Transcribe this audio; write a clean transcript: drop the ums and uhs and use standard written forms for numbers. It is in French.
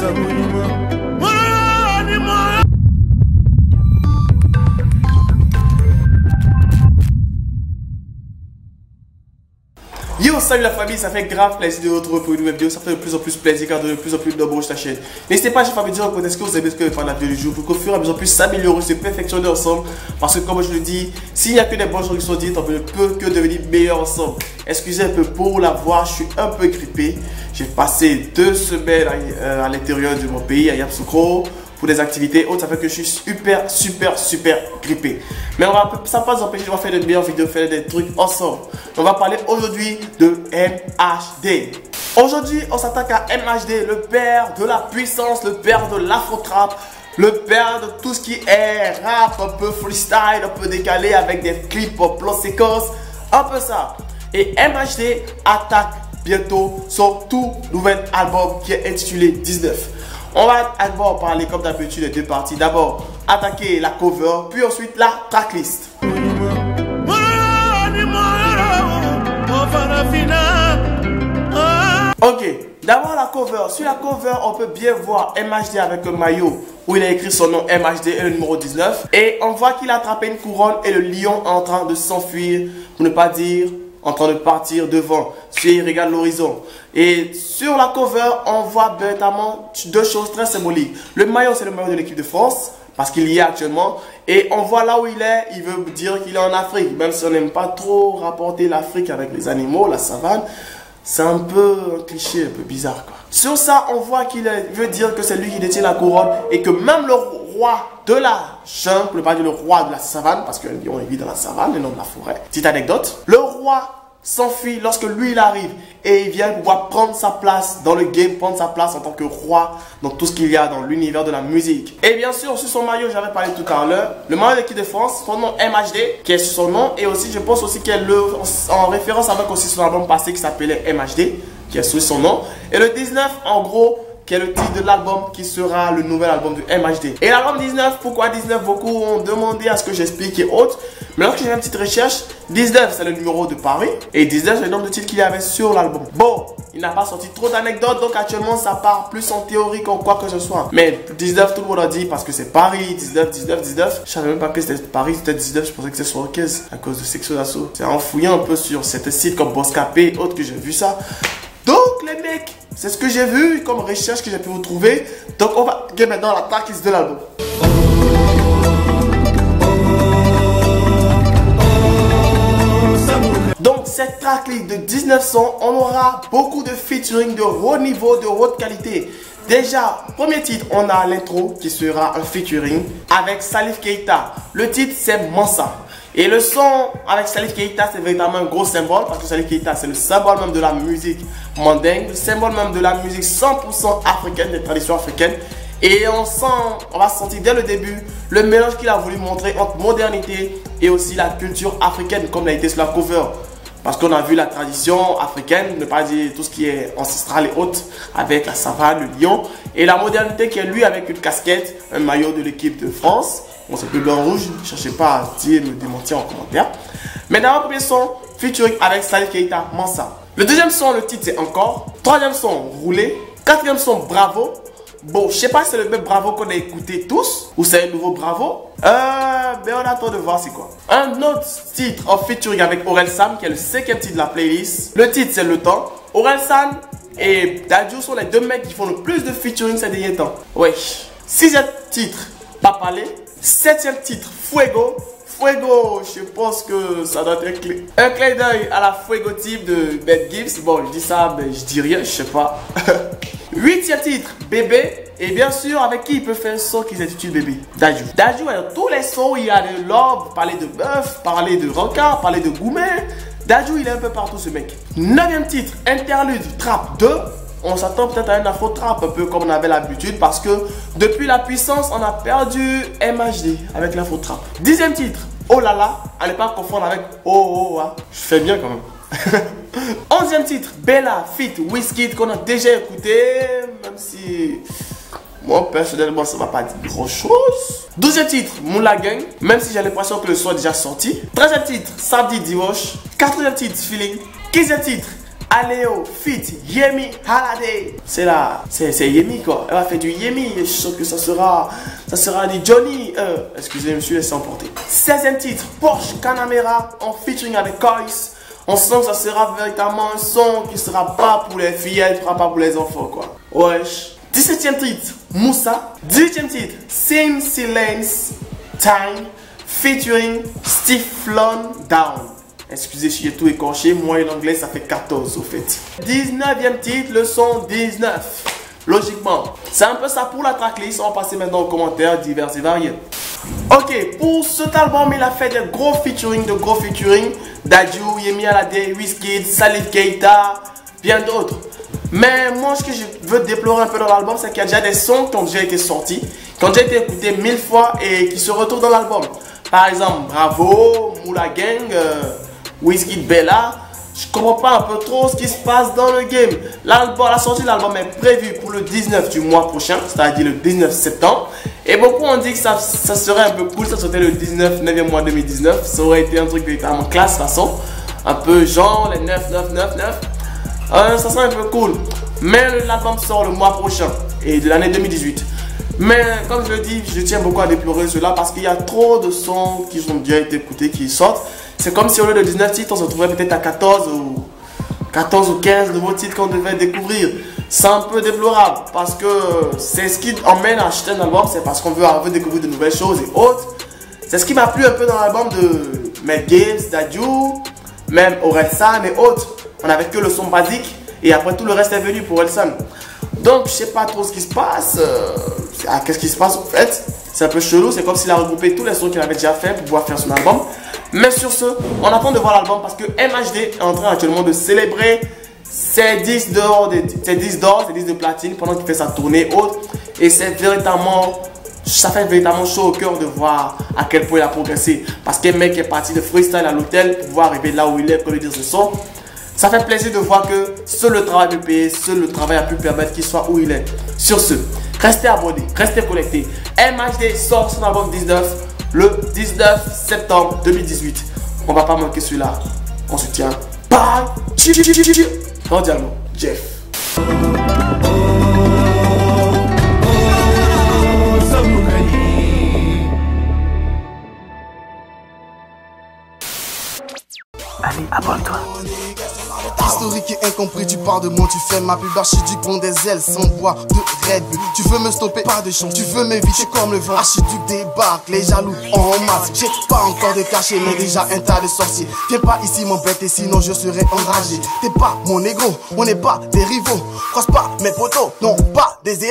Yo, salut la famille, ça fait grave plaisir de vous retrouver pour une nouvelle vidéo. Ça fait de plus en plus plaisir car de plus en plus nombreux sur la chaîne. N'hésitez pas à me dire en commentaire ce que vous aimez, ce que vous faites la vidéo du jour pour qu'au fur et à mesure on puisse s'améliorer, se perfectionner ensemble. Parce que comme je le dis, s'il n'y a que des bonnes choses qui sont dites, on ne peut que devenir meilleur ensemble. Excusez un peu pour la voix, je suis un peu grippé. J'ai passé 2 semaines à l'intérieur de mon pays, à Yamoussoukro, pour des activités autres, ça fait que je suis super grippé. Mais ça ne va pas nous empêcher de faire de meilleures vidéos, faire des trucs ensemble. On va parler aujourd'hui de MHD. Aujourd'hui, on s'attaque à MHD, le père de la puissance, le père de l'afro-trap, le père de tout ce qui est rap, un peu freestyle, un peu décalé avec des clips en plan séquence, un peu ça. Et MHD attaque bientôt son tout nouvel album qui est intitulé 19. On va d'abord parler comme d'habitude des deux parties. D'abord, attaquer la cover, puis ensuite la tracklist. Ok, d'abord la cover. Sur la cover, on peut bien voir MHD avec un maillot où il a écrit son nom MHD et le numéro 19. Et on voit qu'il a attrapé une couronne et le lion en train de s'enfuir, pour ne pas dire en train de partir devant, il regarde l'horizon. Et sur la cover, on voit notamment 2 choses très symboliques. Le maillot, c'est le maillot de l'équipe de France, parce qu'il y est actuellement. Et on voit là où il est, il veut dire qu'il est en Afrique. Même si on n'aime pas trop rapporter l'Afrique avec les animaux, la savane, c'est un peu un cliché, un peu bizarre, quoi. Sur ça, on voit qu'il veut dire que c'est lui qui détient la couronne et que même le roi de la jungle, pour ne pas dire le roi de la savane, parce que le lion vit dans la savane et non de la forêt. Petite anecdote, le roi s'enfuit lorsque lui il arrive et il vient pouvoir prendre sa place dans le game, prendre sa place en tant que roi dans tout ce qu'il y a dans l'univers de la musique. Et bien sûr, sur son maillot, j'avais parlé tout à l'heure, le maillot de l'équipe de France, son nom MHD, qui est sur son nom, et aussi je pense aussi qu'elle en référence avec aussi son album passé qui s'appelait MHD, qui est sur son nom. Et le 19, en gros, qui est le titre de l'album qui sera le nouvel album de MHD. Et l'album 19, pourquoi 19? Beaucoup ont demandé à ce que j'explique et autres. Mais lorsque j'ai fait une petite recherche, 19 c'est le numéro de Paris et 19 c'est le nombre de titres qu'il y avait sur l'album. Bon, il n'a pas sorti trop d'anecdotes, donc actuellement ça part plus en théorie qu'en quoi que ce soit. Mais 19, tout le monde a dit parce que c'est Paris, 19. Je savais même pas que c'était Paris, c'était 19, je pensais que c'était 75 à cause de Section d'Assaut. C'est en fouillant un peu sur certains sites comme Boscapé et autres que j'ai vu ça. Donc les mecs, c'est ce que j'ai vu comme recherche que j'ai pu vous trouver. Donc on va get maintenant la tracklist de l'album. Donc cette tracklist de 1900, on aura beaucoup de featuring de haut niveau, de haute qualité. Déjà, premier titre, on a l'intro qui sera un featuring avec Salif Keita. Le titre c'est Mansa. Et le son avec Salif Keita, c'est véritablement un gros symbole parce que Salif Keita, c'est le symbole même de la musique mandingue, le symbole même de la musique 100% africaine, des traditions africaines. Et on va sentir dès le début le mélange qu'il a voulu montrer entre modernité et aussi la culture africaine, comme l'a été sur la cover. Parce qu'on a vu la tradition africaine, ne pas dire tout ce qui est ancestral et autres, avec la savane, le lion. Et la modernité qui est lui avec une casquette, un maillot de l'équipe de France. Bon, c'est plus blanc-rouge, ne cherchez pas à dire, me démentir en commentaire. Mais dans le premier son, featuring avec Salif Keita, Mansa. Le deuxième son, le titre c'est Encore. Troisième son, Roulé. Quatrième son, Bravo. Bon, je sais pas si c'est le même Bravo qu'on a écouté tous, ou c'est un nouveau Bravo. Mais on attend de voir c'est quoi. Un autre titre en featuring avec Orelsan, qui est le 5e titre de la playlist. Le titre c'est Le Temps. Orelsan et Dadju sont les 2 mecs qui font le plus de featuring ces derniers temps. Wesh. 6e titre, Papalé. 7e titre, Fuego. Fuego, je pense que ça doit être un clin d'œil à la Fuego Team de Ben Gibbs. Bon, je dis ça, mais je dis rien, je sais pas. 8e titre, Bébé. Et bien sûr, avec qui il peut faire un son qui s'intitule Bébé? Dadju. Dadju, dans tous les sons, il y a de love, parler de bœuf, parler de rencard, parler de gourmet. Dadju, il est un peu partout ce mec. 9e titre, Interlude, Trap 2. On s'attend peut-être à un afro-trap, un peu comme on avait l'habitude, parce que depuis la puissance, on a perdu MHD avec l'afro-trap. 10e titre, Oh là là, à ne pas confondre avec Oh oh ah. Je fais bien quand même. 11e titre, Bella Fit Wizkid, qu'on a déjà écouté, même si moi personnellement ça m'a pas dit grand chose. 12e titre, Moula Gang, même si j'ai l'impression que le son est déjà sorti. 13e titre, Samedi Dimanche. 4e titre, Feeling. 15e titre, Aleo feat Yemi Alade. C'est là, c'est Yemi quoi. Elle va faire du Yemi. Je suis sûr que ça sera du Johnny. Excusez, je me suis laissé emporter. 16e titre, Porsche Panamera en featuring avec Kois. On sent que ça sera véritablement un son qui sera pas pour les filles, il sera pas pour les enfants quoi. Wesh. 17e titre, Moussa. 18e titre, Sim Silence Time featuring Steflon Down. Excusez si j'ai tout écorché, moi et l'anglais ça fait 14 au fait. 19e titre, le son 19. Logiquement, c'est un peu ça pour la tracklist. On va passer maintenant aux commentaires divers et variés. Ok, pour cet album, il a fait de gros featuring, Dadju, Yemi Alade, Wizkid, Salif Keita, bien d'autres. Mais moi, ce que je veux déplorer un peu dans l'album, c'est qu'il y a déjà des sons qui ont déjà été sortis, qui ont déjà été écoutés 1000 fois et qui se retrouvent dans l'album. Par exemple, Bravo, Moula Gang, Wizkid Bella. Je comprends pas un peu trop ce qui se passe dans le game. La sortie de l'album est prévue pour le 19 du mois prochain, c'est-à-dire le 19 septembre. Et beaucoup ont dit que ça serait un peu cool, ça serait le 19, 9e mois 2019. Ça aurait été un truc véritablement classe de toute façon. Un peu genre les 9, 9, 9, 9. Ça serait un peu cool. Mais l'album sort le mois prochain et de l'année 2018. Mais comme je le dis, je tiens beaucoup à déplorer cela parce qu'il y a trop de sons qui ont déjà été écoutés, qui sortent. C'est comme si au lieu de 19 titres, on se retrouvait peut-être à 14 ou 15 nouveaux titres qu'on devait découvrir. C'est un peu déplorable parce que c'est ce qui emmène à acheter un album, c'est parce qu'on veut découvrir de nouvelles choses et autres. C'est ce qui m'a plu un peu dans l'album de Mad Games, Dadju, même Orelsan et autres. On n'avait que le son basique et après tout le reste est venu pour Orelsan. Donc je sais pas trop ce qui se passe. Qu'est-ce qui se passe en fait? C'est un peu chelou, c'est comme s'il a regroupé tous les sons qu'il avait déjà fait pour pouvoir faire son album. Mais sur ce, on attend de voir l'album parce que MHD est en train actuellement de célébrer ses 10 d'or, ses 10 de platine pendant qu'il fait sa tournée haute. Et c'est véritablement, ça fait véritablement chaud au cœur de voir à quel point il a progressé. Parce qu'un mec est parti de freestyle à l'hôtel pour pouvoir arriver là où il est, pour lui dire ce son. Ça fait plaisir de voir que seul le travail peut payer, seul le travail a pu permettre qu'il soit où il est. Sur ce, restez abonnés, restez connectés. MHD sort son album 19 le 19 septembre 2018. On va pas manquer celui-là. On se tient. Bye. Cordialement, Jeff. Allez, abonne-toi. Historique et incompris, tu pars de moi, tu fais ma pub, archiduc bon des ailes sans bois de Red Bull. Tu veux me stopper, pas de chance, tu veux m'éviter comme le vent. Archiduc débarque, les jaloux en masse. J'ai pas encore de cachet, mais déjà un tas de sorciers. Viens pas ici m'embêter, sinon je serai enragé. T'es pas mon négro, on n'est pas des rivaux. Croise pas mes potos, non pas des héros.